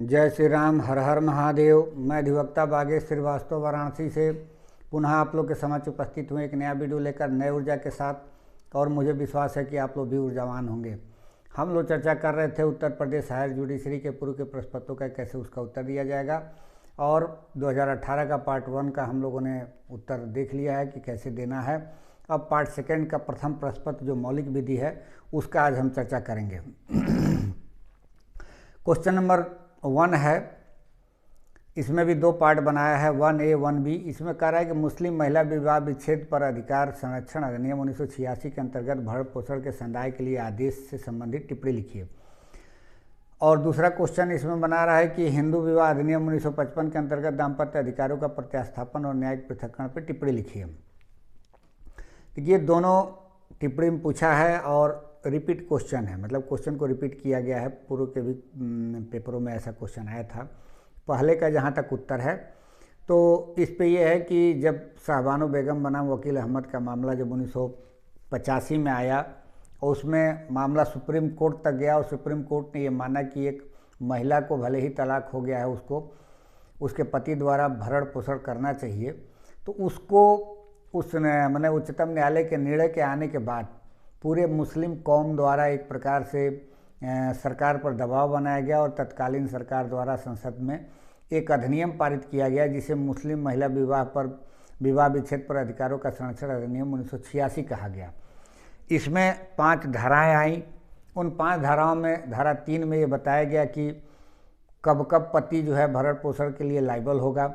जय श्री राम। हर हर महादेव। मैं अधिवक्ता बागेश श्रीवास्तव वाराणसी से पुनः आप लोग के समक्ष उपस्थित हुए एक नया वीडियो लेकर नए ऊर्जा के साथ। और मुझे विश्वास है कि आप लोग भी ऊर्जावान होंगे। हम लोग चर्चा कर रहे थे उत्तर प्रदेश हायर जुडिशरी के पूर्व के प्रश्न पत्रों का कैसे उसका उत्तर दिया जाएगा, और 2018 का पार्ट 1 का हम लोगों ने उत्तर देख लिया है कि कैसे देना है। अब पार्ट 2 का प्रथम प्रश्न पत्र जो मौलिक विधि है उसका आज हम चर्चा करेंगे। क्वेश्चन नंबर 1 है, इसमें भी 2 पार्ट बनाया है, 1A 1B। इसमें कह रहा है कि मुस्लिम महिला विवाह विच्छेद पर अधिकार संरक्षण अधिनियम 1986 के अंतर्गत भरण पोषण के संदाय के लिए आदेश से संबंधित टिप्पणी लिखिए। और दूसरा क्वेश्चन इसमें बना रहा है कि हिंदू विवाह अधिनियम 1955 के अंतर्गत दाम्पत्य अधिकारों का प्रत्यास्थापन और न्यायिक पृथक्करण पर टिप्पणी लिखिए। ये दोनों टिप्पणी में पूछा है और रिपीट क्वेश्चन है, मतलब क्वेश्चन को रिपीट किया गया है। पूर्व के भी पेपरों में ऐसा क्वेश्चन आया था। पहले का जहाँ तक उत्तर है तो इस पे ये है कि जब शाहबानो बेगम बनाम वकील अहमद का मामला जब 1985 में आया और उसमें मामला सुप्रीम कोर्ट तक गया और सुप्रीम कोर्ट ने ये माना कि एक महिला को भले ही तलाक हो गया है, उसको उसके पति द्वारा भरण पोषण करना चाहिए, तो उसको मैंने उच्चतम न्यायालय के निर्णय के आने के बाद पूरे मुस्लिम कौम द्वारा एक प्रकार से सरकार पर दबाव बनाया गया और तत्कालीन सरकार द्वारा संसद में एक अधिनियम पारित किया गया जिसे मुस्लिम महिला विवाह विच्छेद पर अधिकारों का संरक्षण अधिनियम 1986 कहा गया। इसमें 5 धाराएं आई। उन 5 धाराओं में धारा 3 में ये बताया गया कि कब कब पति जो है भरण पोषण के लिए लायबल होगा।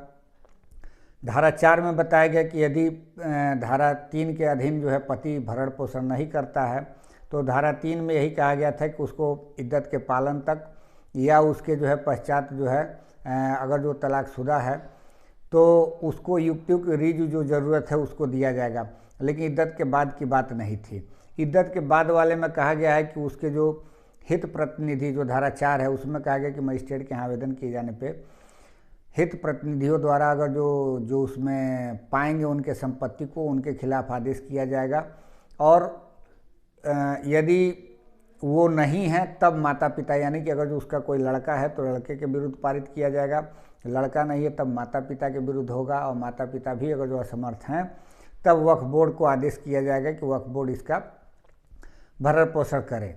धारा 4 में बताया गया कि यदि धारा 3 के अधीन जो है पति भरण पोषण नहीं करता है तो धारा 3 में यही कहा गया था कि उसको इद्दत के पालन तक या उसके जो है पश्चात जो है अगर जो तलाकशुदा है तो उसको युक्तियुक्त रीज जो ज़रूरत है उसको दिया जाएगा, लेकिन इद्दत के बाद की बात नहीं थी। इद्दत के बाद वाले में कहा गया है कि उसके जो हित प्रतिनिधि जो धारा 4 है उसमें कहा गया कि मजिस्ट्रेट के यहाँ आवेदन किए जाने पर हित प्रतिनिधियों द्वारा अगर जो उसमें पाएंगे उनके संपत्ति को उनके खिलाफ आदेश किया जाएगा, और यदि वो नहीं है तब माता पिता, यानी कि अगर जो उसका कोई लड़का है तो लड़के के विरुद्ध पारित किया जाएगा, लड़का नहीं है तब माता पिता के विरुद्ध होगा, और माता पिता भी अगर जो असमर्थ हैं तब वक्फ बोर्ड को आदेश किया जाएगा कि वक्फ बोर्ड इसका भरण पोषण करे।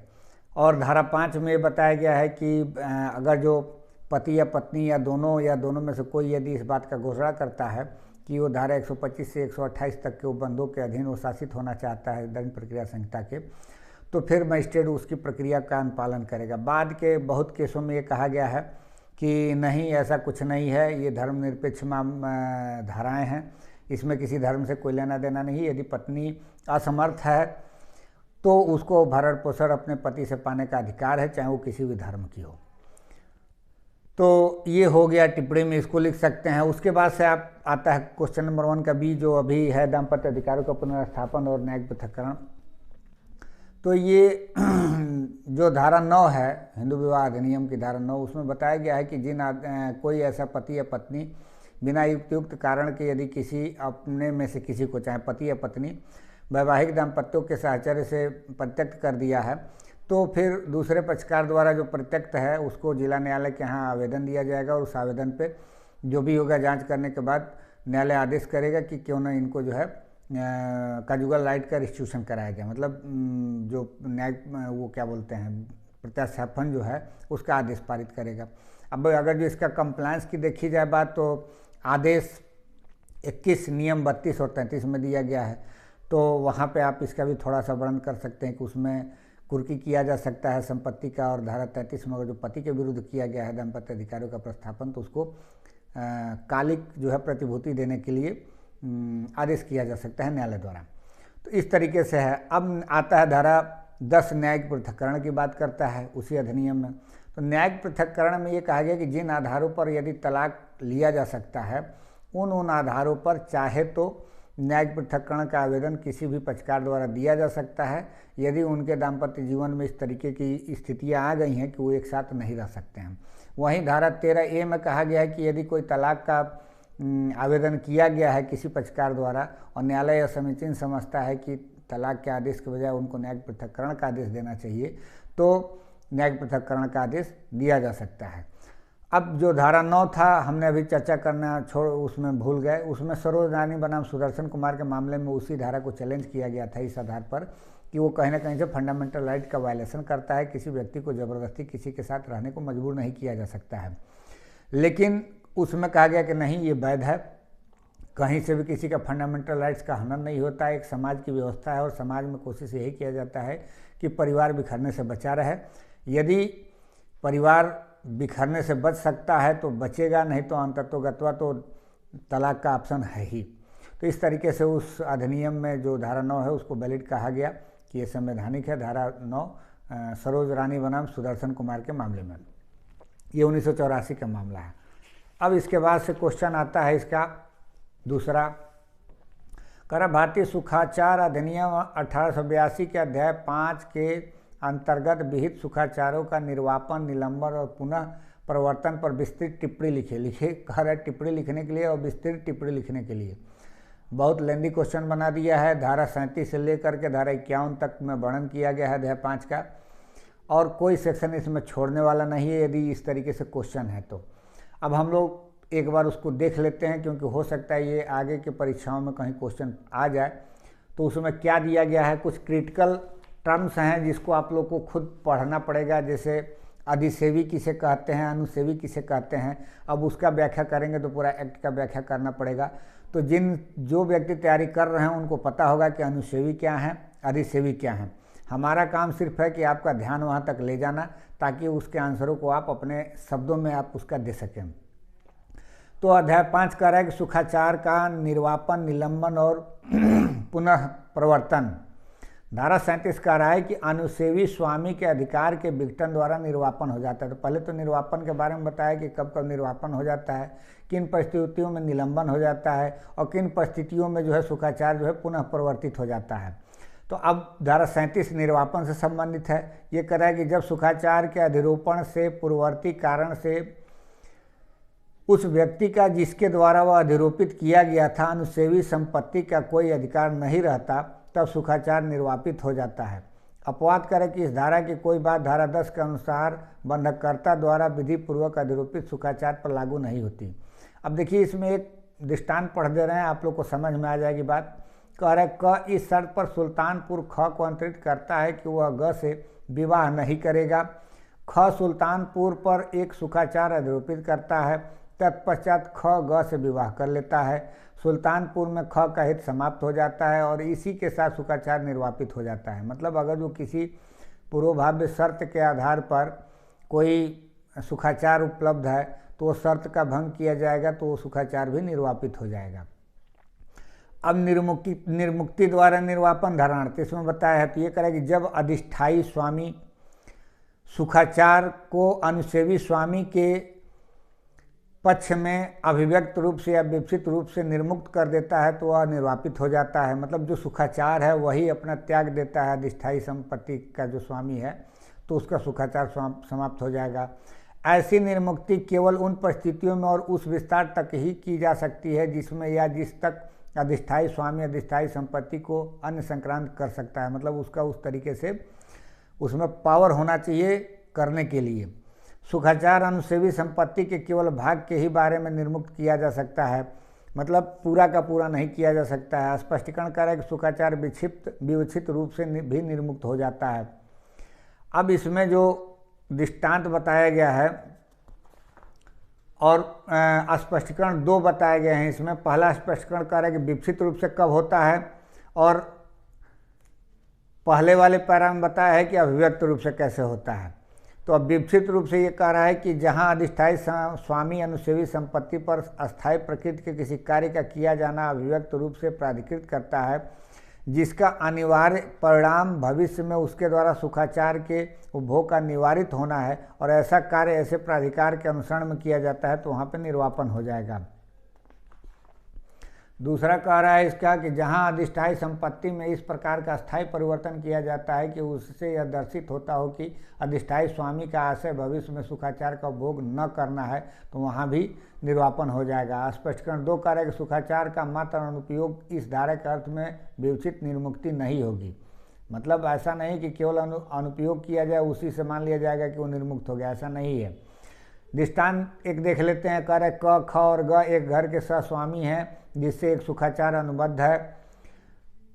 और धारा 5 में बताया गया है कि अगर जो पति या पत्नी या दोनों में से कोई यदि इस बात का घोषणा करता है कि वो धारा 125 से 128 तक के उपबंधों के अधीन वो शासित होना चाहता है दंड प्रक्रिया संहिता के, तो फिर मजिस्ट्रेट उसकी प्रक्रिया का अनुपालन करेगा। बाद के बहुत केसों में ये कहा गया है कि नहीं, ऐसा कुछ नहीं है, ये धर्मनिरपेक्ष धाराएँ हैं, इसमें किसी धर्म से कोई लेना देना नहीं। यदि पत्नी असमर्थ है तो उसको भरण पोषण अपने पति से पाने का अधिकार है, चाहे वो किसी भी धर्म की हो। तो ये हो गया टिप्पणी में, इसको लिख सकते हैं। उसके बाद से आप आता है क्वेश्चन नंबर 1 का बी जो अभी है दाम्पत्य अधिकारों का पुनर्स्थापन और न्यायिक पृथक्करण। तो ये जो धारा 9 है हिंदू विवाह अधिनियम की धारा 9, उसमें बताया गया है कि कोई ऐसा पति या पत्नी बिना युक्त कारण के यदि किसी अपने में से किसी को, चाहे पति या पत्नी, वैवाहिक दाम्पत्यों के साहचर्य से परित्यक्त कर दिया है तो फिर दूसरे पक्षकार द्वारा जो प्रत्यक्त है उसको जिला न्यायालय के यहाँ आवेदन दिया जाएगा, और उस आवेदन पे जो भी होगा जांच करने के बाद न्यायालय आदेश करेगा कि क्यों ना इनको जो है काजुगल राइट का रिस्टिट्यूशन कराया जाए, मतलब जो न्यायिक वो क्या बोलते हैं प्रत्यास्थापन जो है उसका आदेश पारित करेगा। अब अगर जो इसका कंप्लायंस की देखी जाए बात, तो आदेश 21 नियम 32 और 33 में दिया गया है, तो वहाँ पे आप इसका भी थोड़ा सा वर्णन कर सकते हैं कि उसमें कुर्की किया जा सकता है संपत्ति का, और धारा 33 में अगर जो पति के विरुद्ध किया गया है दाम्पत्य अधिकारों का प्रस्थापन तो उसको कालिक जो है प्रतिभूति देने के लिए आदेश किया जा सकता है न्यायालय द्वारा। तो इस तरीके से है। अब आता है धारा 10 न्यायिक पृथक्करण की बात करता है उसी अधिनियम में। तो न्यायिक पृथक्करण में ये कहा गया कि जिन आधारों पर यदि तलाक लिया जा सकता है उन आधारों पर चाहे तो न्यायिक पृथक्करण का आवेदन किसी भी पक्षकार द्वारा दिया जा सकता है यदि उनके दाम्पत्य जीवन में इस तरीके की स्थितियां आ गई हैं कि वो एक साथ नहीं रह सकते हैं। वहीं धारा 13A में कहा गया है कि यदि कोई तलाक का आवेदन किया गया है किसी पक्षकार द्वारा और न्यायालय समीचीन समझता है कि तलाक के आदेश के बजाय उनको न्यायिक पृथक्करण का आदेश देना चाहिए तो न्यायिक पृथक्करण का आदेश दिया जा सकता है। अब जो धारा 9 था हमने अभी चर्चा करना उसमें भूल गए। उसमें सरोज रानी बनाम सुदर्शन कुमार के मामले में उसी धारा को चैलेंज किया गया था इस आधार पर कि वो कहीं ना कहीं से फंडामेंटल राइट का वायलेशन करता है। किसी व्यक्ति को ज़बरदस्ती किसी के साथ रहने को मजबूर नहीं किया जा सकता है। लेकिन उसमें कहा गया कि नहीं, ये वैध है, कहीं से भी किसी का फंडामेंटल राइट्स का हनन नहीं होता है। एक समाज की व्यवस्था है और समाज में कोशिश यही किया जाता है कि परिवार बिखरने से बचा रहे। यदि परिवार बिखरने से बच सकता है तो बचेगा, नहीं तो अंततोगत्वा तो तलाक का ऑप्शन है ही। तो इस तरीके से उस अधिनियम में जो धारा 9 है उसको वैलिड कहा गया कि ये संवैधानिक है। धारा 9 सरोज रानी बनाम सुदर्शन कुमार के मामले में, ये 1984 का मामला है। अब इसके बाद से क्वेश्चन आता है इसका दूसरा, करा भारतीय सुखाचार अधिनियम 1882 के अध्याय 5 के अंतर्गत विहित सुखाचारों का निर्वापन, निलंबन और पुनः प्रवर्तन पर विस्तृत टिप्पणी लिखे कह रहा है टिप्पणी लिखने के लिए और विस्तृत टिप्पणी लिखने के लिए। बहुत लेंदी क्वेश्चन बना दिया है। धारा 37 से लेकर के धारा 51 तक में वर्णन किया गया है अध्याय 5 का, और कोई सेक्शन इसमें छोड़ने वाला नहीं है यदि इस तरीके से क्वेश्चन है तो। अब हम लोग एक बार उसको देख लेते हैं, क्योंकि हो सकता है ये आगे की परीक्षाओं में कहीं क्वेश्चन आ जाए। तो उसमें क्या दिया गया है, कुछ क्रिटिकल टर्म्स हैं जिसको आप लोग को खुद पढ़ना पड़ेगा। जैसे अधिसेवी किसे कहते हैं, अनुसेवी किसे कहते हैं। अब उसका व्याख्या करेंगे तो पूरा एक्ट का व्याख्या करना पड़ेगा। तो जो व्यक्ति तैयारी कर रहे हैं उनको पता होगा कि अनुसेवी क्या है, अधिसेवी क्या है। हमारा काम सिर्फ है कि आपका ध्यान वहाँ तक ले जाना ताकि उसके आंसरों को आप अपने शब्दों में आप उसका दे सकें। तो अध्याय 5 कह रहा है कि सुखाचार का निर्वापन, निलंबन और पुनः प्रवर्तन। धारा 37 कह रहा है कि अनुसेवी स्वामी के अधिकार के विघटन द्वारा निर्वापन हो जाता है। तो पहले तो निर्वापन के बारे में बताया कि कब कब निर्वापन हो जाता है, किन परिस्थितियों में निलंबन हो जाता है और किन परिस्थितियों में जो है सुखाचार जो है पुनः प्रवर्तित हो जाता है। तो अब धारा 37 निर्वापन से संबंधित है। ये कह रहा है कि जब सुखाचार के अधिरोपण से पूर्ववर्ती कारण से उस व्यक्ति का जिसके द्वारा वह अधिरोपित किया गया था अनुसेवी संपत्ति का कोई अधिकार नहीं रहता, तब सुखाचार निर्वापित हो जाता है। अपवाद करें कि इस धारा की कोई बात धारा 10 के अनुसार बंधककर्ता द्वारा विधि पूर्वक अधिरोपित सुखाचार पर लागू नहीं होती। अब देखिए इसमें एक दृष्टांत पढ़ दे रहे हैं, आप लोग को समझ में आ जाएगी बात। कह रहे क इस शर्त पर सुल्तानपुर ख को अंतरित करता है कि वह ग से विवाह नहीं करेगा। ख सुल्तानपुर पर एक सुखाचार अधिरोपित करता है, तत्पश्चात ख ग से विवाह कर लेता है। सुल्तानपुर में ख का हित समाप्त हो जाता है और इसी के साथ सुखाचार निर्वापित हो जाता है। मतलब अगर जो किसी पूर्वभाव्य शर्त के आधार पर कोई सुखाचार उपलब्ध है तो वो शर्त का भंग किया जाएगा तो वो सुखाचार भी निर्वापित हो जाएगा। अब निर्मुक्ति द्वारा निर्वापन धारा 38 में बताया है। तो ये करेगा कि जब अधिष्ठायी स्वामी सुखाचार को अनुसेवी स्वामी के पक्ष में अभिव्यक्त रूप से या विकसित रूप से निर्मुक्त कर देता है तो वह निर्वापित हो जाता है। मतलब जो सुखाचार है वही अपना त्याग देता है, अधिष्ठायी संपत्ति का जो स्वामी है तो उसका सुखाचार समाप्त हो जाएगा। ऐसी निर्मुक्ति केवल उन परिस्थितियों में और उस विस्तार तक ही की जा सकती है जिसमें या जिस तक अधिष्ठायी स्वामी अधिष्ठायी संपत्ति को अन्य संक्रांत कर सकता है। मतलब उसका उस तरीके से उसमें पावर होना चाहिए करने के लिए। सुखाचार अनुसेवी संपत्ति के केवल भाग के ही बारे में निर्मुक्त किया जा सकता है, मतलब पूरा का पूरा नहीं किया जा सकता है। स्पष्टीकरण कर रहा है कि सुखाचार विवक्षित रूप से भी निर्मुक्त हो जाता है। अब इसमें जो दृष्टांत बताया गया है और स्पष्टीकरण 2 बताए गए हैं इसमें। पहला स्पष्टीकरण कर रहा है कि विवक्षित रूप से कब होता है, और पहले वाले पैरा में बताया है कि अभिव्यक्त रूप से कैसे होता है। तो अब विवक्षित रूप से ये कह रहा है कि जहां अधिष्ठायी स्वामी अनुसेवी संपत्ति पर अस्थायी प्रकृति के किसी कार्य का किया जाना अभिव्यक्त रूप से प्राधिकृत करता है, जिसका अनिवार्य परिणाम भविष्य में उसके द्वारा सुखाचार के उपभोग का निवारित होना है, और ऐसा कार्य ऐसे प्राधिकार के अनुसरण में किया जाता है तो वहाँ पर निर्वापन हो जाएगा। दूसरा कह रहा है इसका कि जहाँ अधिष्ठायी संपत्ति में इस प्रकार का स्थायी परिवर्तन किया जाता है कि उससे यह दर्शित होता हो कि अधिष्ठायी स्वामी का आशय भविष्य में सुखाचार का उपभोग न करना है तो वहाँ भी निर्वापन हो जाएगा। स्पष्टीकरण 2 कह रहा है कि सुखाचार का मात्र अनुपयोग इस धारा के अर्थ में विवक्षित निर्मुक्ति नहीं होगी। मतलब ऐसा नहीं कि केवल अनुपयोग किया जाए उसी से मान लिया जाएगा कि वो निर्मुक्त हो गया, ऐसा नहीं है। दृष्टांत एक देख लेते हैं। कह रहे क, ख और ग एक घर के सहस्वामी हैं जिससे एक सुखाचार अनुबद्ध है।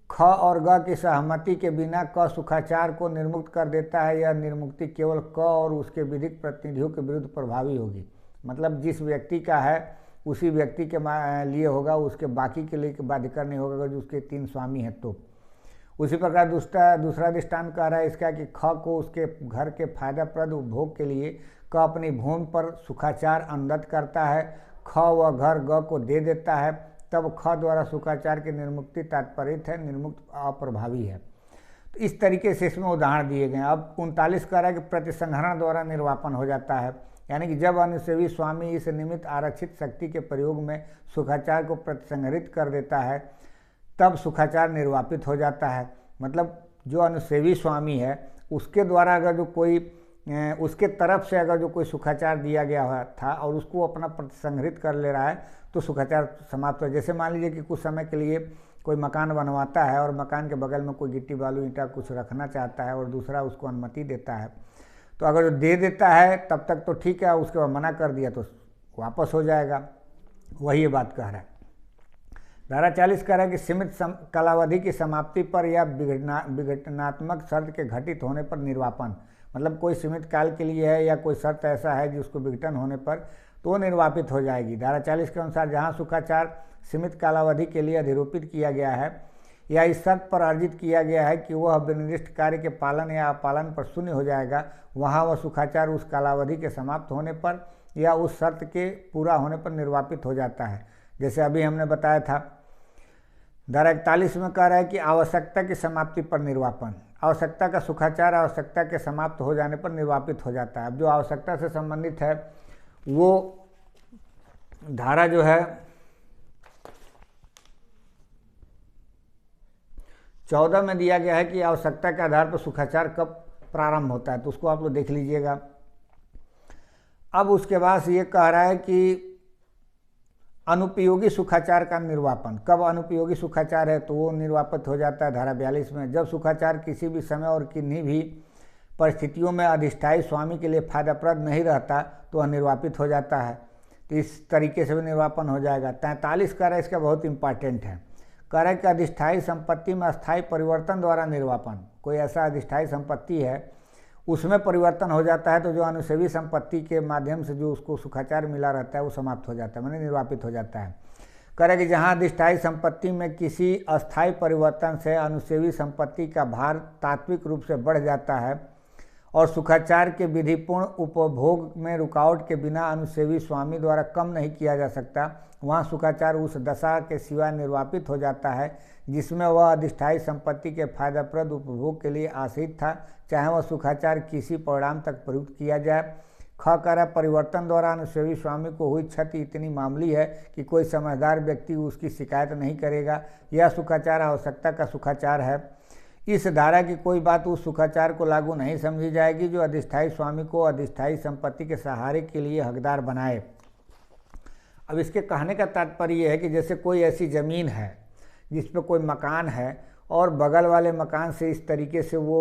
ख और ग की सहमति के बिना क सुखाचार को निर्मुक्त कर देता है। यह निर्मुक्ति केवल क और उसके विधिक प्रतिनिधियों के विरुद्ध प्रभावी होगी। मतलब जिस व्यक्ति का है उसी व्यक्ति के लिए होगा, उसके बाकी के लिए बाध्यकर नहीं होगा अगर उसके 3 स्वामी हैं तो। उसी प्रकार दूसरा दृष्टांत कह रहा है इसका कि ख को उसके घर के फायदाप्रद उपभोग के लिए क अपनी भूमि पर सुखाचार अनुदत्त करता है। ख व घर ग को दे देता है, तब ख द्वारा सुखाचार की निर्मुक्ति तात्पर्य है, निर्मुक्त अप्रभावी है। तो इस तरीके से इसमें उदाहरण दिए गए हैं। अब 39 कह रहा है कि प्रतिसंहरण द्वारा निर्वापन हो जाता है, यानी कि जब अनुसेवी स्वामी इस निमित्त आरक्षित शक्ति के प्रयोग में सुखाचार को प्रतिसंहरित कर देता है तब सुखाचार निर्वापित हो जाता है। मतलब जो अनुसेवी स्वामी है उसके द्वारा अगर जो कोई उसके तरफ से अगर जो कोई सुखाचार दिया गया हुआ था और उसको अपना प्रतिसंहरित कर ले रहा है तो सुखाचार समाप्त हो। जैसे मान लीजिए कि कुछ समय के लिए कोई मकान बनवाता है और मकान के बगल में कोई गिट्टी बालू ईंटा कुछ रखना चाहता है और दूसरा उसको अनुमति देता है, तो अगर जो दे देता है तब तक तो ठीक है, उसके बाद मना कर दिया तो वापस हो जाएगा। वही ये बात कह रहा है। धारा 40 कह रहा है कि सीमित कालावधि की समाप्ति पर या विघटनात्मक शर्त के घटित होने पर निर्वापन, मतलब कोई सीमित काल के लिए है या कोई शर्त ऐसा है जिसको विघटन होने पर तो निर्वापित हो जाएगी। धारा 40 के अनुसार जहाँ सुखाचार सीमित कालावधि के लिए अधिरोपित किया गया है या इस शर्त पर अर्जित किया गया है कि वह विनिर्दिष्ट कार्य के पालन या अपालन पर शून्य हो जाएगा, वहाँ वह सुखाचार उस कालावधि के समाप्त होने पर या उस शर्त के पूरा होने पर निर्वापित हो जाता है। जैसे अभी हमने बताया था। धारा 41 में कह रहा है कि आवश्यकता की समाप्ति पर निर्वापन, आवश्यकता का सुखाचार आवश्यकता के समाप्त हो जाने पर निर्वापित हो जाता है। अब जो आवश्यकता से संबंधित है वो धारा जो है 14 में दिया गया है कि आवश्यकता के आधार पर सुखाचार कब प्रारंभ होता है, तो उसको आप लोग देख लीजिएगा। अब उसके बाद ये कह रहा है कि अनुपयोगी सुखाचार का निर्वापन, कब अनुपयोगी सुखाचार है तो वो निर्वापित हो जाता है। धारा 42 में जब सुखाचार किसी भी समय और किन्हीं भी परिस्थितियों में अधिष्ठायी स्वामी के लिए फायदाप्रद नहीं रहता तो वह निर्वापित हो जाता है। तो इस तरीके से भी निर्वापन हो जाएगा। 43 कह रहा है इसका बहुत इंपॉर्टेंट है। कह रहा है कि अधिष्ठायी संपत्ति में अस्थायी परिवर्तन द्वारा निर्वापन, कोई ऐसा अधिष्ठायी संपत्ति है उसमें परिवर्तन हो जाता है तो जो अनुसेवी संपत्ति के माध्यम से जो उसको सुखाचार मिला रहता है वो समाप्त हो जाता है, माने निर्वापित हो जाता है। कह रहा है कि जहाँ अधिष्ठायी संपत्ति में किसी अस्थायी परिवर्तन से अनुसेवी संपत्ति का भार तात्विक रूप से बढ़ जाता है और सुखाचार के विधिपूर्ण उपभोग में रुकावट के बिना अनुसेवी स्वामी द्वारा कम नहीं किया जा सकता, वहाँ सुखाचार उस दशा के सिवा निर्वापित हो जाता है जिसमें वह अधिष्ठायी संपत्ति के फायदाप्रद उपभोग के लिए आश्रित था, चाहे वह सुखाचार किसी परिणाम तक प्रयुक्त किया जाए। ख कर परिवर्तन द्वारा अनुसेवी स्वामी को हुई क्षति इतनी मामूली है कि कोई समझदार व्यक्ति उसकी शिकायत नहीं करेगा। यह सुखाचार आवश्यकता का सुखाचार है। इस धारा की कोई बात उस सुखाचार को लागू नहीं समझी जाएगी जो अधिष्ठायी स्वामी को अधिष्ठायी संपत्ति के सहारे के लिए हकदार बनाए। अब इसके कहने का तात्पर्य यह है कि जैसे कोई ऐसी ज़मीन है जिस पर कोई मकान है और बगल वाले मकान से इस तरीके से वो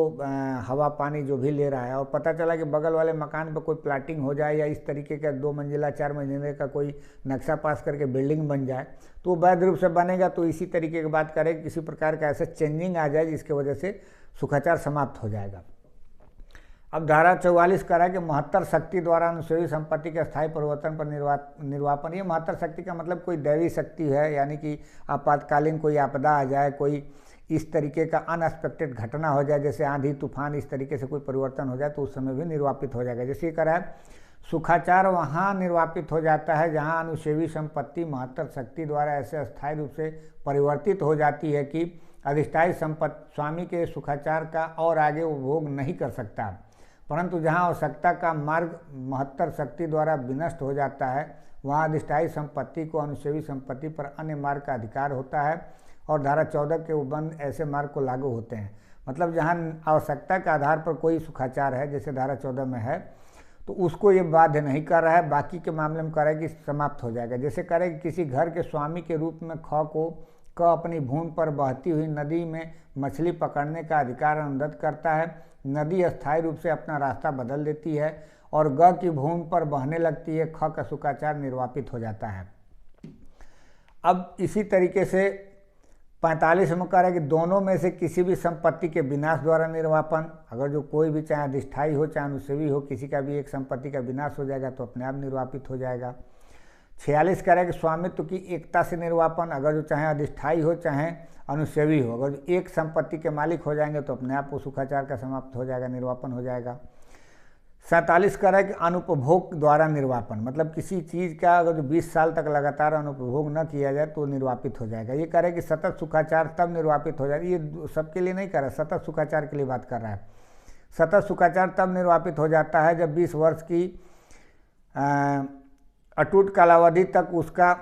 हवा पानी जो भी ले रहा है और पता चला कि बगल वाले मकान पर कोई प्लाटिंग हो जाए या इस तरीके का 2 मंजिला 4 मंजिले का कोई नक्शा पास करके बिल्डिंग बन जाए तो वो वैध रूप से बनेगा। तो इसी तरीके की बात करें किसी प्रकार का ऐसा चेंजिंग आ जाए जिसकी वजह से सुखाचार समाप्त हो जाएगा। अब धारा 44 कह रहा है कि महत्तर शक्ति द्वारा अनुसेवी संपत्ति के स्थायी परिवर्तन पर निर्वापन। ये महत्तर शक्ति का मतलब कोई दैवी शक्ति है, यानी कि आपातकालीन कोई आपदा आ जाए, कोई इस तरीके का अनएक्सपेक्टेड घटना हो जाए जैसे आंधी तूफान, इस तरीके से कोई परिवर्तन हो जाए तो उस समय भी निर्वापित हो जाएगा। जैसे ये कह रहा है सुखाचार वहाँ निर्वापित हो जाता है जहाँ अनुसेवी संपत्ति महत्तर शक्ति द्वारा ऐसे अस्थायी रूप से परिवर्तित हो जाती है कि अधिष्ठायी स्वामी के सुखाचार का और आगे उपभोग नहीं कर सकता, परंतु जहाँ आवश्यकता का मार्ग महत्तर शक्ति द्वारा विनष्ट हो जाता है वहाँ अधिष्ठायी संपत्ति को अनुसेवी संपत्ति पर अन्य मार्ग का अधिकार होता है और धारा 14 के उपबंध ऐसे मार्ग को लागू होते हैं। मतलब जहाँ आवश्यकता के आधार पर कोई सुखाचार है जैसे धारा 14 में है तो उसको ये बाध्य नहीं कर रहा है, बाकी के मामले में कह रहा है कि समाप्त हो जाएगा। जैसे कह रहे कि किसी घर के स्वामी के रूप में ख को क अपनी भूमि पर बहती हुई नदी में मछली पकड़ने का अधिकार अनुदत्त करता है। नदी अस्थायी रूप से अपना रास्ता बदल देती है और ग की भूमि पर बहने लगती है, ख का सुखाचार निर्वापित हो जाता है। अब इसी तरीके से 45 में कह रहा है कि दोनों में से किसी भी संपत्ति के विनाश द्वारा निर्वापन, अगर जो कोई भी चाहे अधिष्ठायी हो चाहे अनुसेवी हो, किसी का भी एक संपत्ति का विनाश हो जाएगा तो अपने आप निर्वापित हो जाएगा। 46 कह रहा है कि स्वामित्व की एकता से निर्वापन, अगर जो चाहे अधिष्ठायी हो चाहे अनुसेवी हो, अगर एक संपत्ति के मालिक हो जाएंगे तो अपने आप वो सुखाचार का समाप्त हो जाएगा, निर्वापन हो जाएगा। 47 कह रहा है कि अनुपभोग द्वारा निर्वापन, मतलब किसी चीज़ का अगर जो 20 साल तक लगातार अनुपभोग न किया जाए तो निर्वापित हो जाएगा। ये कह रहा है कि सतत सुखाचार तब निर्वापित हो जाएगा, ये सबके लिए नहीं कर रहा, सतत सुखाचार के लिए बात कर रहा है। सतत सुखाचार तब निर्वापित हो जाता है जब 20 वर्ष की अटूट कालावधि तक उसका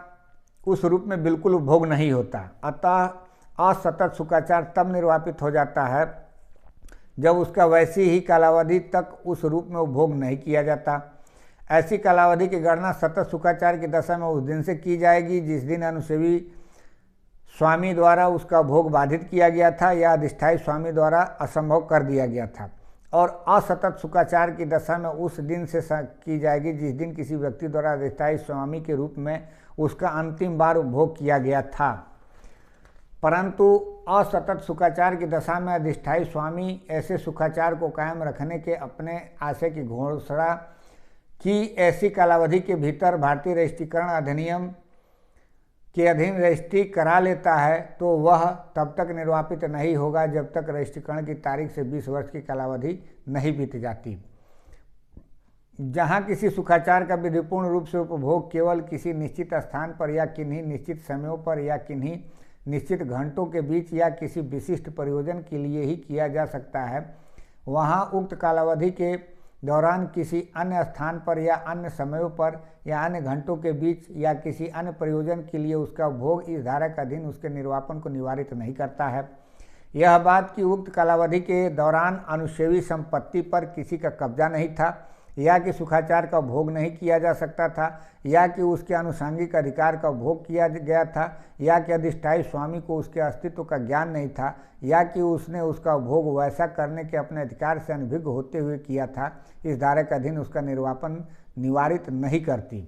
उस रूप में बिल्कुल उपभोग नहीं होता। अतः असतत सुखाचार तब निर्वापित हो जाता है जब उसका वैसी ही कालावधि तक उस रूप में उपभोग नहीं किया जाता। ऐसी कालावधि की गणना सतत सुखाचार की दशा में उस दिन से की जाएगी जिस दिन अनुसेवी स्वामी द्वारा उसका भोग बाधित किया गया था या अधिष्ठायी स्वामी द्वारा असंभव कर दिया गया था, और असतत सुखाचार की दशा में उस दिन से की जाएगी जिस दिन किसी व्यक्ति द्वारा अधिष्ठायी स्वामी के रूप में उसका अंतिम बार उपभोग किया गया था। परंतु असतत सुखाचार की दशा में अधिष्ठायी स्वामी ऐसे सुखाचार को कायम रखने के अपने आशय की घोषणा की ऐसी कालावधि के भीतर भारतीय रजिस्ट्रीकरण अधिनियम के अधीन रजिस्ट्री करा लेता है तो वह तब तक निर्वापित नहीं होगा जब तक रजिस्ट्रीकरण की तारीख से 20 वर्ष की कालावधि नहीं बीत जाती। जहाँ किसी सुखाचार का विधिपूर्ण रूप से उपभोग केवल किसी निश्चित स्थान पर या किन्हीं निश्चित समयों पर या किन्हीं निश्चित घंटों के बीच या किसी विशिष्ट प्रयोजन के लिए ही किया जा सकता है, वहाँ उक्त कालावधि के दौरान किसी अन्य स्थान पर या अन्य समयों पर या अन्य घंटों के बीच या किसी अन्य प्रयोजन के लिए उसका भोग इस धारा का अधीन उसके निर्वापन को निवारित नहीं करता है। यह बात कि उक्त कालावधि के दौरान अनुसेवी संपत्ति पर किसी का कब्जा नहीं था या कि सुखाचार का भोग नहीं किया जा सकता था या कि उसके आनुषंगिक अधिकार का भोग किया गया था या कि अधिष्ठायी स्वामी को उसके अस्तित्व का ज्ञान नहीं था या कि उसने उसका भोग वैसा करने के अपने अधिकार से अनभिज्ञ होते हुए किया था, इस धारा के अधीन उसका निर्वापन निवारित नहीं करती।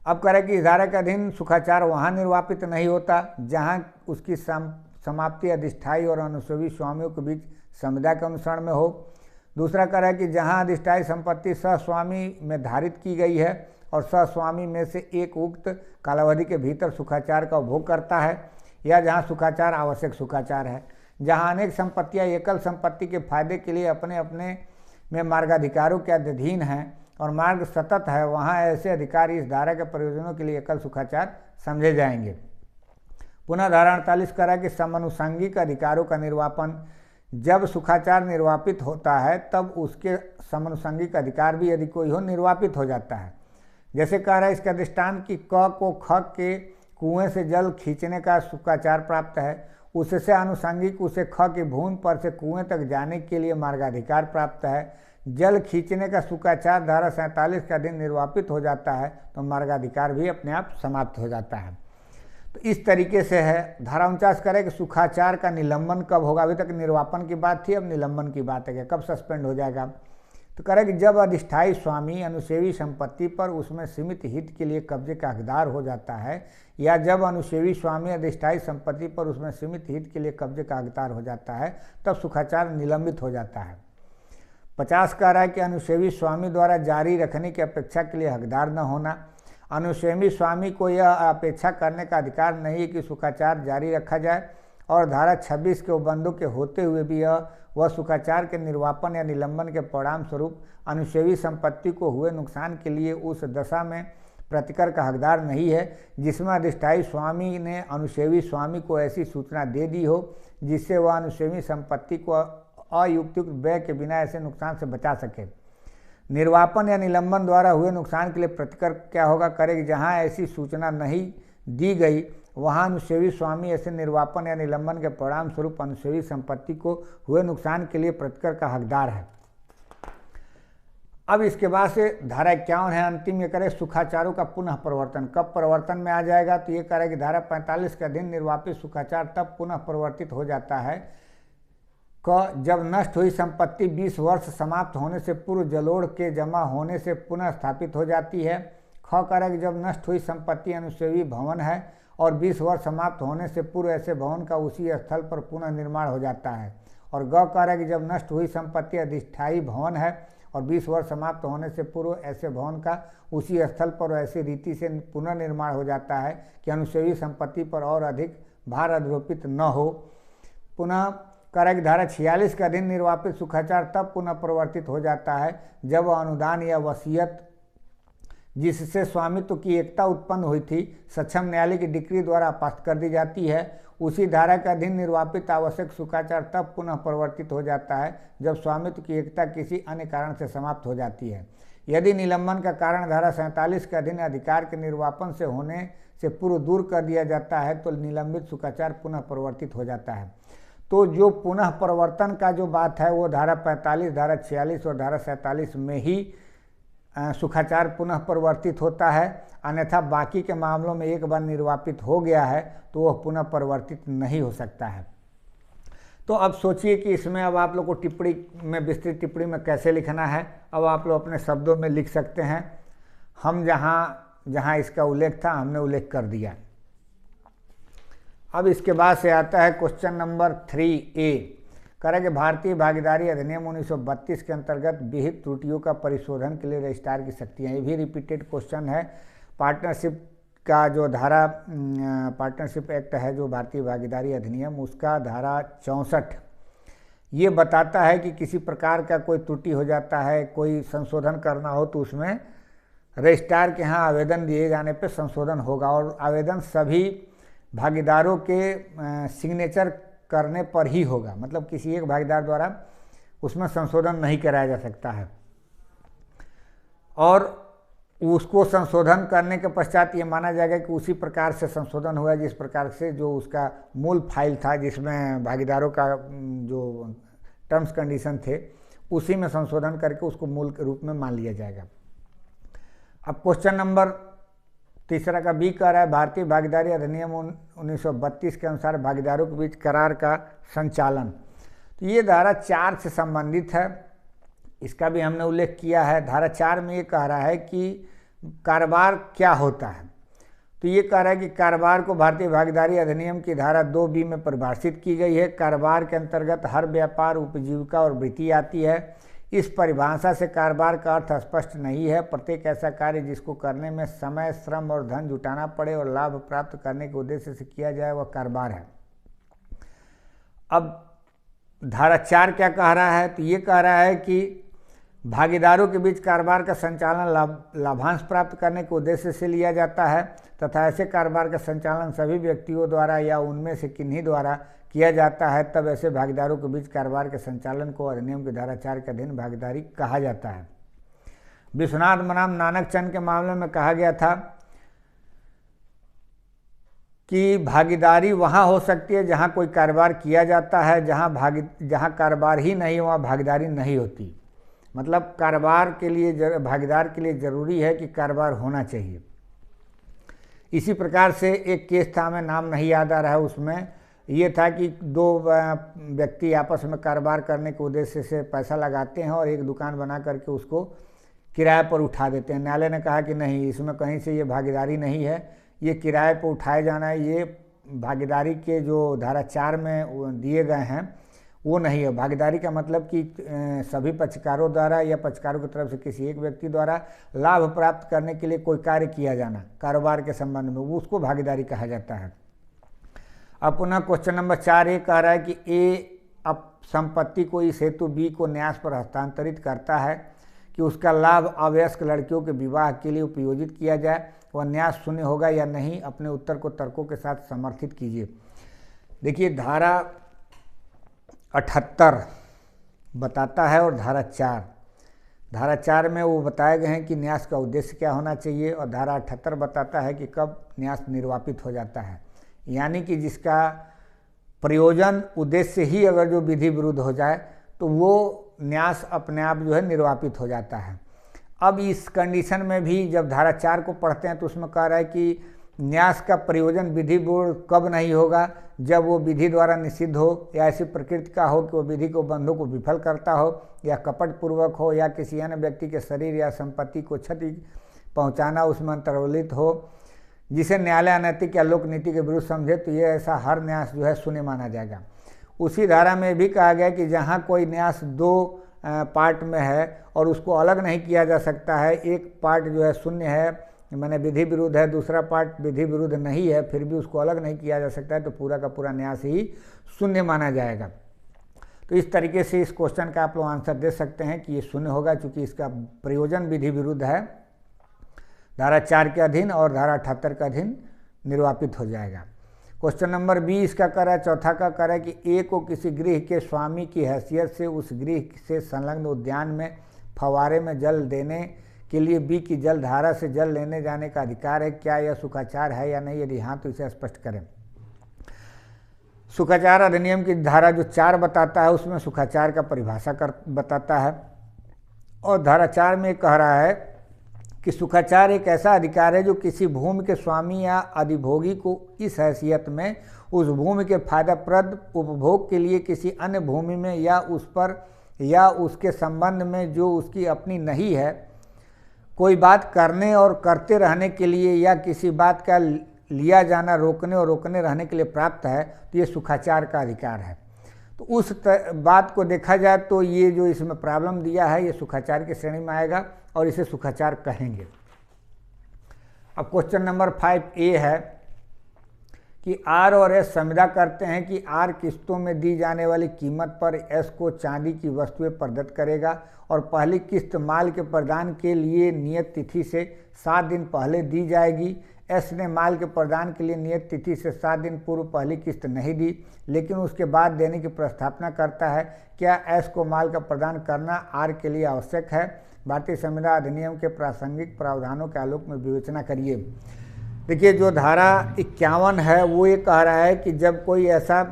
अब कह रहे कि इस धारा के अधीन सुखाचार वहाँ निर्वापित नहीं होता जहाँ उसकी समाप्ति अधिष्ठायी और अनुसेवी स्वामियों के बीच समुदाय के अनुसरण में हो। दूसरा कह रहा है कि जहाँ अधिष्ठायी संपत्ति सहस्वामी में धारित की गई है और सहस्वामी में से एक उक्त कालावधि के भीतर सुखाचार का उपभोग करता है, या जहाँ सुखाचार आवश्यक सुखाचार है। जहाँ अनेक संपत्तियाँ एकल संपत्ति के फायदे के लिए अपने अपने में मार्गाधिकारों के अधीन हैं और मार्ग सतत है, वहाँ ऐसे अधिकार इस धारा के प्रयोजनों के लिए एकल सुखाचार समझे जाएंगे। पुनः धारा 48 कह रहा है कि समानुषंगिक अधिकारों का निर्वापन, जब सुखाचार निर्वापित होता है तब उसके समानुषंगिक अधिकार भी यदि कोई हो निर्वापित हो जाता है। जैसे कह रहा है इसका दृष्टांत कि क को ख के कुएं से जल खींचने का सुखाचार प्राप्त है, उससे आनुषंगिक उसे ख की भूमि पर से कुएं तक जाने के लिए मार्गाधिकार प्राप्त है। जल खींचने का सुखाचार धारा 47 का दिन निर्वापित हो जाता है तो मार्गाधिकार भी अपने आप समाप्त हो जाता है। तो इस तरीके से है। धारा 49 करे कि सुखाचार का निलंबन कब होगा। अभी तक निर्वापन की बात थी, अब निलंबन की बात है कि कब सस्पेंड हो जाएगा। तो कह रहे कि जब अधिष्ठायी स्वामी अनुसेवी संपत्ति पर उसमें सीमित हित के लिए कब्जे का हकदार हो जाता है, या जब अनुसेवी स्वामी अधिष्ठायी संपत्ति पर उसमें सीमित हित के लिए कब्जे का हकदार हो जाता है, तब सुखाचार निलंबित हो जाता है। 50 कह रहा है कि अनुसेवी स्वामी द्वारा जारी रखने की अपेक्षा के लिए हकदार न होना। अनुसेवी स्वामी को यह अपेक्षा करने का अधिकार नहीं है कि सुखाचार जारी रखा जाए, और धारा 26 के उपबंधों के होते हुए भी वह सुखाचार के निर्वापन या निलंबन के परिणाम स्वरूप अनुसेवी संपत्ति को हुए नुकसान के लिए उस दशा में प्रतिकर का हकदार नहीं है जिसमें अधिष्ठायी स्वामी ने अनुसेवी स्वामी को ऐसी सूचना दे दी हो जिससे वह अनुसेवी संपत्ति को अयुक्तियुक्त व्यय के बिना ऐसे नुकसान से बचा सके। निर्वापन या निलंबन द्वारा हुए नुकसान के लिए प्रतिकर क्या होगा, करेगी जहाँ ऐसी सूचना नहीं दी गई वहाँ अनुसेवी स्वामी ऐसे निर्वापन या निलंबन के परिणाम स्वरूप अनुसेवी संपत्ति को हुए नुकसान के लिए प्रतिकर का हकदार है। अब इसके बाद से धारा 51 है अंतिम, ये करे सुखाचारों का पुनः प्रवर्तन कब प्रवर्तन में आ जाएगा। तो ये करेगी धारा 45 के अधीन निर्वापित सुखाचार तब पुनः प्रवर्तित हो जाता है क जब नष्ट हुई संपत्ति 20 वर्ष समाप्त होने से पूर्व जलोढ़ के जमा होने से पुनः स्थापित हो जाती है। ख कह रहा है कि जब नष्ट हुई संपत्ति अनुसेवी भवन है और 20 वर्ष समाप्त होने से पूर्व ऐसे भवन का उसी स्थल पर पुनः निर्माण हो जाता है। और ग कह रहा है कि जब नष्ट हुई संपत्ति अधिष्ठायी भवन है और 20 वर्ष समाप्त होने से पूर्व ऐसे भवन का उसी स्थल पर ऐसी रीति से पुनर्निर्माण हो जाता है कि अनुसेवी संपत्ति पर और अधिक भार आरोपित न हो। पुनः कह रहा है कि धारा 46 का अधीन निर्वापित सुखाचार तब पुनः परिवर्तित हो जाता है जब वह अनुदान या वसीयत जिससे स्वामित्व की एकता उत्पन्न हुई थी सक्षम न्यायालय की डिक्री द्वारा आपस्त कर दी जाती है। उसी धारा के अधीन निर्वापित आवश्यक सुखाचार तब पुनः परिवर्तित हो जाता है जब स्वामित्व की एकता किसी अन्य कारण से समाप्त हो जाती है। यदि निलंबन का कारण धारा 47 के अधीन अधिकार के निर्वापन से होने से पूर्व दूर कर दिया जाता है तो निलंबित सुखाचार पुनः परिवर्तित हो जाता है। तो जो पुनः परिवर्तन का जो बात है वो धारा 45, धारा 46 और धारा 47 में ही सुखाचार पुनः परिवर्तित होता है। अन्यथा बाकी के मामलों में एक बार निर्वापित हो गया है तो वह पुनः परिवर्तित नहीं हो सकता है। तो अब सोचिए कि इसमें अब आप लोग को टिप्पणी में विस्तृत टिप्पणी में कैसे लिखना है। अब आप लोग अपने शब्दों में लिख सकते हैं। हम जहाँ इसका उल्लेख था हमने उल्लेख कर दिया। अब इसके बाद से आता है क्वेश्चन नंबर 3A। कह रहा है कि भारतीय भागीदारी अधिनियम 1932 के अंतर्गत विहित त्रुटियों का परिशोधन के लिए रजिस्ट्रार की शक्तियाँ। ये भी रिपीटेड क्वेश्चन है। पार्टनरशिप का जो धारा पार्टनरशिप एक्ट है जो भारतीय भागीदारी अधिनियम उसका धारा 64 ये बताता है कि किसी प्रकार का कोई त्रुटि हो जाता है, कोई संशोधन करना हो तो उसमें रजिस्ट्रार के यहाँ आवेदन दिए जाने पर संशोधन होगा और आवेदन सभी भागीदारों के सिग्नेचर करने पर ही होगा। मतलब किसी एक भागीदार द्वारा उसमें संशोधन नहीं कराया जा सकता है। और उसको संशोधन करने के पश्चात ये माना जाएगा कि उसी प्रकार से संशोधन हुआ जिस प्रकार से जो उसका मूल फाइल था जिसमें भागीदारों का जो टर्म्स कंडीशन थे उसी में संशोधन करके उसको मूल के रूप में मान लिया जाएगा। अब क्वेश्चन नंबर 3 का बी कह रहा है भारतीय भागीदारी अधिनियम 1932 के अनुसार भागीदारों के बीच करार का संचालन। तो ये धारा 4 से संबंधित है। इसका भी हमने उल्लेख किया है। धारा 4 में ये कह रहा है कि कारोबार क्या होता है। तो ये कह रहा है कि कारोबार को भारतीय भागीदारी अधिनियम की धारा 2B में परिभाषित की गई है। कारोबार के अंतर्गत हर व्यापार, उपजीविका और वृत्ति आती है। इस परिभाषा से कारोबार का अर्थ स्पष्ट नहीं है। प्रत्येक ऐसा कार्य जिसको करने में समय, श्रम और धन जुटाना पड़े और लाभ प्राप्त करने के उद्देश्य से किया जाए वह कारोबार है। अब धारा 4 क्या कह रहा है? तो ये कह रहा है कि भागीदारों के बीच कारोबार का संचालन लाभांश प्राप्त करने के उद्देश्य से लिया जाता है तथा ऐसे कारोबार का संचालन सभी व्यक्तियों द्वारा या उनमें से किन्हीं द्वारा किया जाता है तब ऐसे भागीदारों के बीच कारोबार के संचालन को अधिनियम की धारा 4 के अधीन भागीदारी कहा जाता है। विश्वनाथ बनाम नानक चंद के मामले में कहा गया था कि भागीदारी वहाँ हो सकती है जहाँ कोई कारोबार किया जाता है, जहाँ कारोबार ही नहीं वहाँ भागीदारी नहीं होती। मतलब कारोबार के लिए भागीदार के लिए ज़रूरी है कि कारोबार होना चाहिए। इसी प्रकार से एक केस था, हमें नाम नहीं याद आ रहा है, उसमें ये था कि 2 व्यक्ति आपस में कारोबार करने के उद्देश्य से पैसा लगाते हैं और एक दुकान बना करके उसको किराए पर उठा देते हैं। न्यायालय ने कहा कि नहीं, इसमें कहीं से ये भागीदारी नहीं है, ये किराए पर उठाए जाना है, ये भागीदारी के जो धारा 4 में दिए गए हैं वो नहीं है। भागीदारी का मतलब कि सभी पक्षकारों द्वारा या पक्षकारों की तरफ से किसी एक व्यक्ति द्वारा लाभ प्राप्त करने के लिए कोई कार्य किया जाना कारोबार के संबंध में, वो उसको भागीदारी कहा जाता है। अब पुनः क्वेश्चन नंबर 4 ये कह रहा है कि ए अब संपत्ति को इस हेतु बी को न्यास पर हस्तांतरित करता है कि उसका लाभ अवयस्क लड़कियों के विवाह के लिए उपयोजित किया जाए, वह न्यास शून्य होगा या नहीं। अपने उत्तर को तर्कों के साथ समर्थित कीजिए। देखिए धारा 78 बताता है और धारा 4 में वो बताए गए हैं कि न्यास का उद्देश्य क्या होना चाहिए और धारा 78 बताता है कि कब न्यास निर्वापित हो जाता है। यानी कि जिसका प्रयोजन उद्देश्य ही अगर जो विधि विरुद्ध हो जाए तो वो न्यास अपने आप जो है निर्वापित हो जाता है। अब इस कंडीशन में भी जब धारा 4 को पढ़ते हैं तो उसमें कह रहा है कि न्यास का प्रयोजन विधि कब नहीं होगा, जब वो विधि द्वारा निषिद्ध हो या ऐसी प्रकृति का हो कि वो विधि को बंधों को विफल करता हो, या कपटपूर्वक हो, या किसी अन्य व्यक्ति के शरीर या संपत्ति को क्षति पहुंचाना उसमें अंतर्वलित हो, जिसे न्यायालय अनैतिक या लोक नीति के विरुद्ध समझे, तो ये ऐसा हर न्यास जो है शून्य माना जाएगा। उसी धारा में भी कहा गया कि जहाँ कोई न्यास दो पार्ट में है और उसको अलग नहीं किया जा सकता है, एक पार्ट जो है शून्य है माने विधि विरुद्ध है, दूसरा पार्ट विधि विरुद्ध नहीं है, फिर भी उसको अलग नहीं किया जा सकता है, तो पूरा का पूरा न्यास ही शून्य माना जाएगा। तो इस तरीके से इस क्वेश्चन का आप लोग आंसर दे सकते हैं कि ये शून्य होगा, चूँकि इसका प्रयोजन विधि विरुद्ध है, धारा 4 के अधीन और धारा 78 के अधीन निर्वापित हो जाएगा। क्वेश्चन नंबर 20 का कर है, चौथा का कर है कि ए को किसी गृह के स्वामी की हैसियत से उस गृह से संलग्न उद्यान में फव्वारे में जल देने के लिए बी की जल धारा से जल लेने जाने का अधिकार है, क्या यह सुखाचार है या नहीं? यदि हाँ तो इसे स्पष्ट करें। सुखाचार अधिनियम की धारा जो 4 बताता है उसमें सुखाचार का परिभाषा बताता है, और धारा 4 में कह रहा है कि सुखाचार एक ऐसा अधिकार है जो किसी भूमि के स्वामी या अधिभोगी को इस हैसियत में उस भूमि के फायदाप्रद उपभोग के लिए किसी अन्य भूमि में या उस पर या उसके संबंध में जो उसकी अपनी नहीं है कोई बात करने और करते रहने के लिए या किसी बात का लिया जाना रोकने और रोकने रहने के लिए प्राप्त है, तो ये सुखाचार का अधिकार है। तो उस बात को देखा जाए तो ये जो इसमें प्रॉब्लम दिया है ये सुखाचार की श्रेणी में आएगा और इसे सुखाचार कहेंगे। अब क्वेश्चन नंबर 5A है कि आर और एस संविदा करते हैं कि आर किस्तों में दी जाने वाली कीमत पर एस को चांदी की वस्तुएं प्रदत्त करेगा और पहली किस्त माल के प्रदान के लिए नियत तिथि से 7 दिन पहले दी जाएगी। एस ने माल के प्रदान के लिए नियत तिथि से 7 दिन पूर्व पहली किस्त नहीं दी, लेकिन उसके बाद देने की प्रस्तावना करता है। क्या एस को माल का प्रदान करना आर के लिए आवश्यक है? भारतीय संविदा अधिनियम के प्रासंगिक प्रावधानों के आलोक में विवेचना करिए। देखिए, जो धारा 51 है वो ये कह रहा है कि जब कोई ऐसा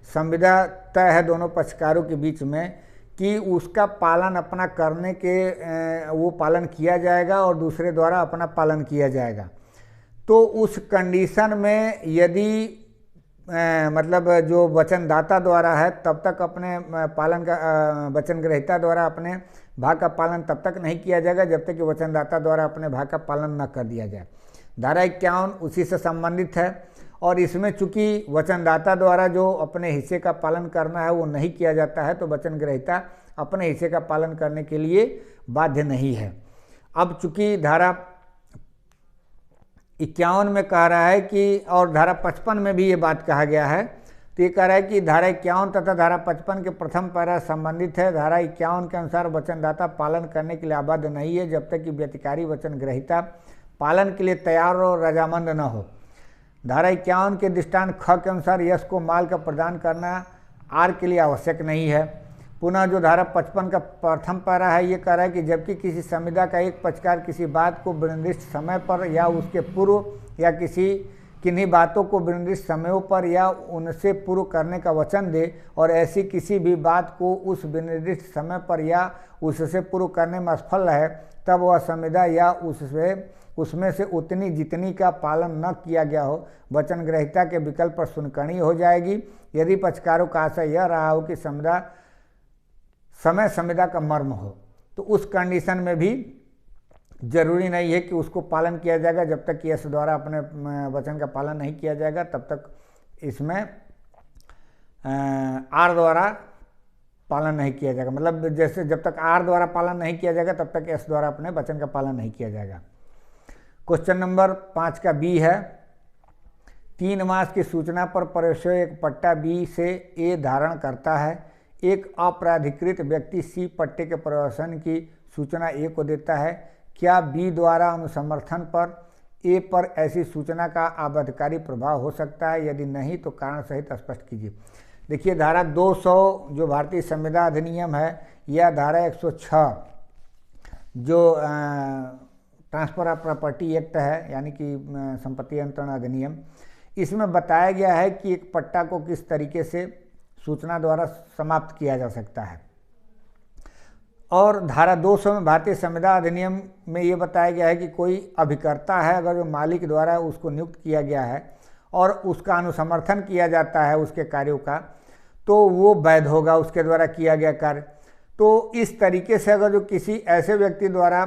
संविदा तय है दोनों पक्षकारों के बीच में कि उसका पालन अपना करने के वो पालन किया जाएगा और दूसरे द्वारा अपना पालन किया जाएगा, तो उस कंडीशन में यदि मतलब जो वचनदाता द्वारा है तब तक अपने पालन का वचन ग्रहीता द्वारा अपने भाग का पालन तब तक नहीं किया जाएगा जब तक कि वचनदाता द्वारा अपने भाग का पालन न कर दिया जाए। धारा 51 उसी से संबंधित है और इसमें चूंकि वचनदाता द्वारा जो अपने हिस्से का पालन करना है वो नहीं किया जाता है, तो वचन ग्रहीता अपने हिस्से का पालन करने के लिए बाध्य नहीं है। अब चूंकि धारा 51 में कह रहा है कि और धारा 55 में भी ये बात कहा गया है, तो ये कह रहा है कि धारा 51 तथा धारा 55 के प्रथम पैरा संबंधित है। धारा 51 के अनुसार वचनदाता पालन करने के लिए आबद्ध नहीं है जब तक कि व्यतिकारी वचन ग्रहीता पालन के लिए तैयार और रजामंद न हो। धारा 51 के दृष्टांत ख के अनुसार यश को माल का प्रदान करना आर के लिए आवश्यक नहीं है। पुनः जो धारा 55 का प्रथम पैरा है ये कह रहा है कि जबकि किसी संविदा का एक पक्षकार किसी बात को निर्दिष्ट समय पर या उसके पूर्व या किन्हीं बातों को निर्दिष्ट समयों पर या उनसे पूर्व करने का वचन दे और ऐसी किसी भी बात को उस निर्दिष्ट समय पर या उससे पूर्व करने में असफल है, तब वह संविदा या उसमें से उतनी जितनी का पालन न किया गया हो वचन ग्रहीता के विकल्प पर सुनकनी हो जाएगी। यदि पक्षकारों का आशय यह रहा हो कि समय संविदा का मर्म हो, तो उस कंडीशन में भी जरूरी नहीं है कि उसको पालन किया जाएगा। जब तक कि एस द्वारा अपने वचन का पालन नहीं किया जाएगा तब तक इसमें आर द्वारा पालन नहीं किया जाएगा। मतलब जैसे जब तक आर द्वारा पालन नहीं किया जाएगा तब तक एस द्वारा अपने वचन का पालन नहीं किया जाएगा। क्वेश्चन नंबर 5 का बी है, 3 मास की सूचना पर प्रवेश एक पट्टा बी से ए धारण करता है। एक अप्राधिकृत व्यक्ति सी पट्टे के प्रवेशन की सूचना ए को देता है। क्या बी द्वारा अनुसमर्थन पर ए पर ऐसी सूचना का आबद्धकारी प्रभाव हो सकता है? यदि नहीं तो कारण सहित स्पष्ट कीजिए। देखिए, धारा 200 जो भारतीय संविदा अधिनियम है या धारा 106 जो ट्रांसफर ऑफ प्रॉपर्टी एक्ट है यानी कि संपत्ति अंतरण अधिनियम, इसमें बताया गया है कि एक पट्टा को किस तरीके से सूचना द्वारा समाप्त किया जा सकता है। और धारा 200 में भारतीय संविदा अधिनियम में ये बताया गया है कि कोई अभिकर्ता है, अगर जो मालिक द्वारा उसको नियुक्त किया गया है और उसका अनुसमर्थन किया जाता है उसके कार्यों का, तो वो वैध होगा उसके द्वारा किया गया कार्य। तो इस तरीके से अगर जो किसी ऐसे व्यक्ति द्वारा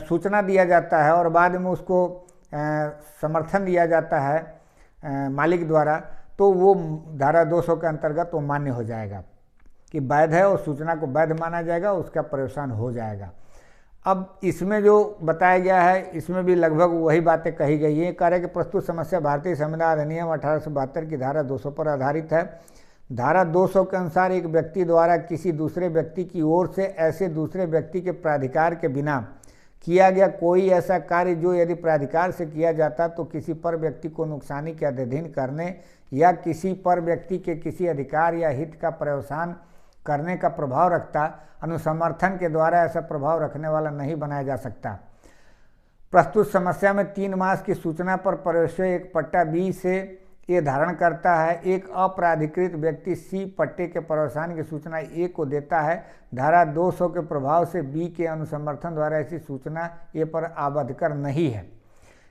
सूचना दिया जाता है और बाद में उसको समर्थन दिया जाता है मालिक द्वारा, तो वो धारा 200 के अंतर्गत वो मान्य हो जाएगा कि वैध है और सूचना को वैध माना जाएगा, उसका पर्यवसान हो जाएगा। अब इसमें जो बताया गया है इसमें भी लगभग वही बातें कही गई हैं। कार्य की प्रस्तुत समस्या भारतीय संविदा अधिनियम 1872 की धारा 200 पर आधारित है। धारा 200 के अनुसार एक व्यक्ति द्वारा किसी दूसरे व्यक्ति की ओर से ऐसे दूसरे व्यक्ति के प्राधिकार के बिना किया गया कोई ऐसा कार्य जो यदि प्राधिकार से किया जाता तो किसी पर व्यक्ति को नुकसानी के अधीन करने या किसी पर व्यक्ति के किसी अधिकार या हित का पर्यवसान करने का प्रभाव रखता, अनुसमर्थन के द्वारा ऐसा प्रभाव रखने वाला नहीं बनाया जा सकता। प्रस्तुत समस्या में 3 मास की सूचना पर पर्यवेक्षक एक पट्टा बी से ये धारण करता है, एक अपराधिकृत व्यक्ति सी पट्टे के पर्यवसान की सूचना ए को देता है। धारा 200 के प्रभाव से बी के अनुसमर्थन द्वारा ऐसी सूचना ए पर आबद्धकर नहीं है।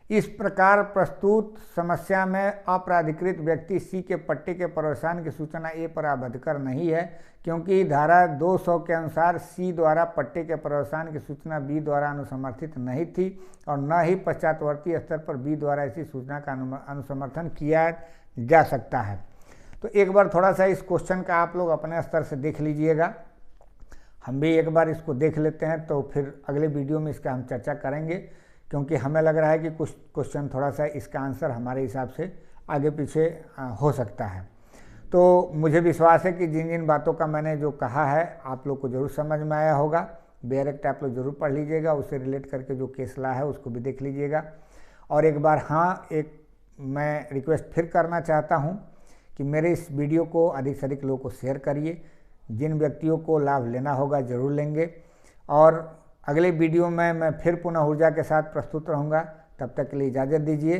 इस प्रकार प्रस्तुत समस्या में अपराधिकृत व्यक्ति सी के पट्टे के पर्यवसान की सूचना ए पर आबद्धकर नहीं है, क्योंकि धारा 200 के अनुसार सी द्वारा पट्टे के पर्यवसान की सूचना बी द्वारा अनुसमर्थित नहीं थी और न ही पश्चातवर्ती स्तर पर बी द्वारा ऐसी सूचना का अनुसमर्थन किया जा सकता है। तो एक बार थोड़ा सा इस क्वेश्चन का आप लोग अपने स्तर से देख लीजिएगा, हम भी एक बार इसको देख लेते हैं, तो फिर अगले वीडियो में इसका हम चर्चा करेंगे, क्योंकि हमें लग रहा है कि कुछ क्वेश्चन थोड़ा सा इसका आंसर हमारे हिसाब से आगे पीछे हो सकता है। तो मुझे विश्वास है कि जिन जिन बातों का मैंने जो कहा है आप लोग को ज़रूर समझ में आया होगा। बेयर एक्ट आप लोग ज़रूर पढ़ लीजिएगा, उससे रिलेट करके जो केस ला है उसको भी देख लीजिएगा। और एक बार एक मैं रिक्वेस्ट फिर करना चाहता हूँ कि मेरे इस वीडियो को अधिक से अधिक लोगों को शेयर करिए। जिन व्यक्तियों को लाभ लेना होगा ज़रूर लेंगे। और अगले वीडियो में मैं फिर पुनः ऊर्जा के साथ प्रस्तुत रहूँगा। तब तक के लिए इजाज़त दीजिए।